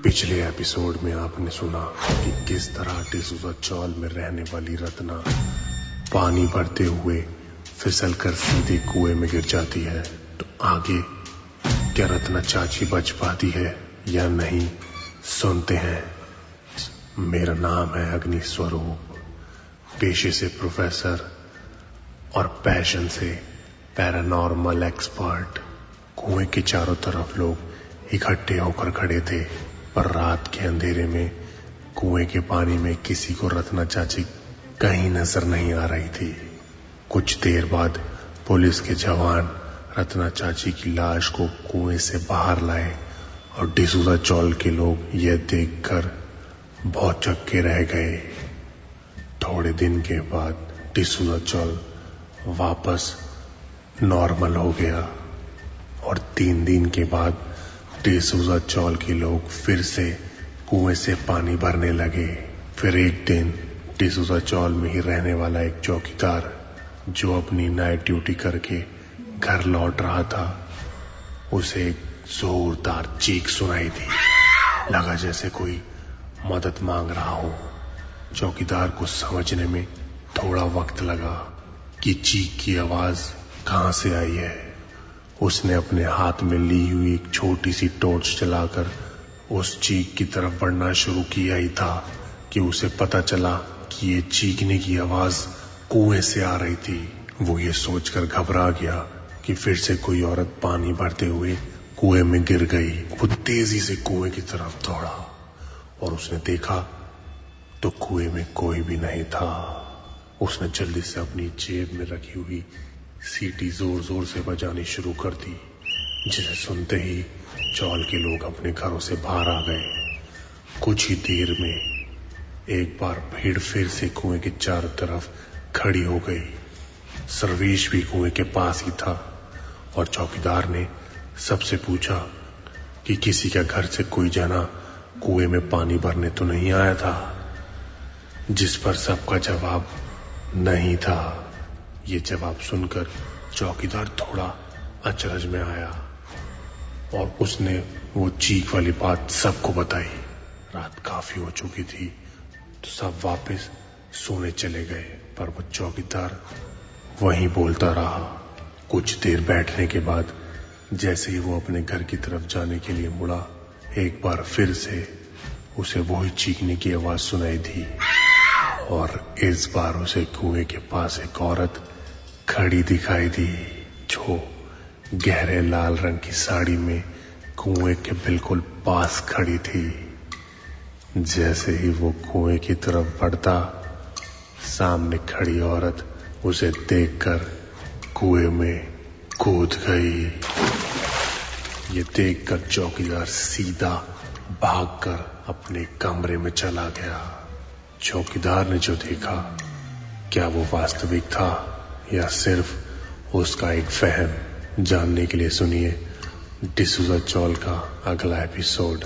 पिछले एपिसोड में आपने सुना कि किस तरह डिसूजा चौल में रहने वाली रत्ना पानी भरते हुए फिसल कर सीधे कुएं में गिर जाती है। तो आगे क्या रत्ना चाची बच पाती है या नहीं, सुनते हैं। मेरा नाम है अग्नि स्वरूप, पेशे से प्रोफेसर और पैशन से पैरानॉर्मल एक्सपर्ट। कुएं के चारों तरफ लोग इकट्ठे होकर खड़े थे, पर रात के अंधेरे में कुएं के पानी में किसी को रत्ना चाची कहीं नजर नहीं आ रही थी। कुछ देर बाद पुलिस के जवान रत्ना चाची की लाश को कुएं से बाहर लाए और डिसूजा चौल के लोग यह देखकर बहुत चक्के रह गए। थोड़े दिन के बाद डिसूजा चौल वापस नॉर्मल हो गया और 3 दिन के बाद डिसूजा चौल के लोग फिर से कुएं से पानी भरने लगे। फिर एक दिन डिसूजा चौल में ही रहने वाला एक चौकीदार जो अपनी नाइट ड्यूटी करके घर लौट रहा था, उसे एक जोरदार चीख सुनाई दी। लगा जैसे कोई मदद मांग रहा हो। चौकीदार को समझने में थोड़ा वक्त लगा कि चीख की आवाज कहां से आई है। उसने अपने हाथ में ली हुई एक छोटी सी टॉर्च चलाकर उस चीख की तरफ बढ़ना शुरू किया ही था कि उसे पता चला कि ये चीखने की आवाज कुएं से आ रही थी। वो ये सोचकर घबरा गया कि फिर से कोई औरत पानी भरते हुए कुएं में गिर गई। वो तेजी से कुएं की तरफ दौड़ा और उसने देखा तो कुएं में कोई भी नहीं था। उसने जल्दी से अपनी जेब में रखी हुई सीटी जोर जोर से बजानी शुरू कर दी, जिसे सुनते ही चौल के लोग अपने घरों से बाहर आ गए। कुछ ही देर में एक बार भीड़ फिर से कुएं के चारों तरफ खड़ी हो गई। सर्वेश भी कुएं के पास ही था और चौकीदार ने सबसे पूछा कि किसी का घर से कोई जना कुएं में पानी भरने तो नहीं आया था, जिस पर सबका जवाब नहीं था। ये जवाब सुनकर चौकीदार थोड़ा अचरज में आया और उसने वो चीख वाली बात सबको बताई। रात काफी हो चुकी थी तो सब वापस सोने चले गए, पर वो चौकीदार वहीं बोलता रहा। कुछ देर बैठने के बाद जैसे ही वो अपने घर की तरफ जाने के लिए मुड़ा, एक बार फिर से उसे वही चीखने की आवाज सुनाई दी और इस बार उसे कुएं के पास एक औरत खड़ी दिखाई दी जो गहरे लाल रंग की साड़ी में कुएं के बिल्कुल पास खड़ी थी। जैसे ही वो कुएं की तरफ बढ़ता, सामने खड़ी औरत उसे देखकर कुएं में कूद गई। ये देखकर चौकीदार सीधा भागकर अपने कमरे में चला गया। चौकीदार ने जो देखा, क्या वो वास्तविक था या सिर्फ उसका एक वहम, जानने के लिए सुनिए डिसूजा चौल का अगला एपिसोड।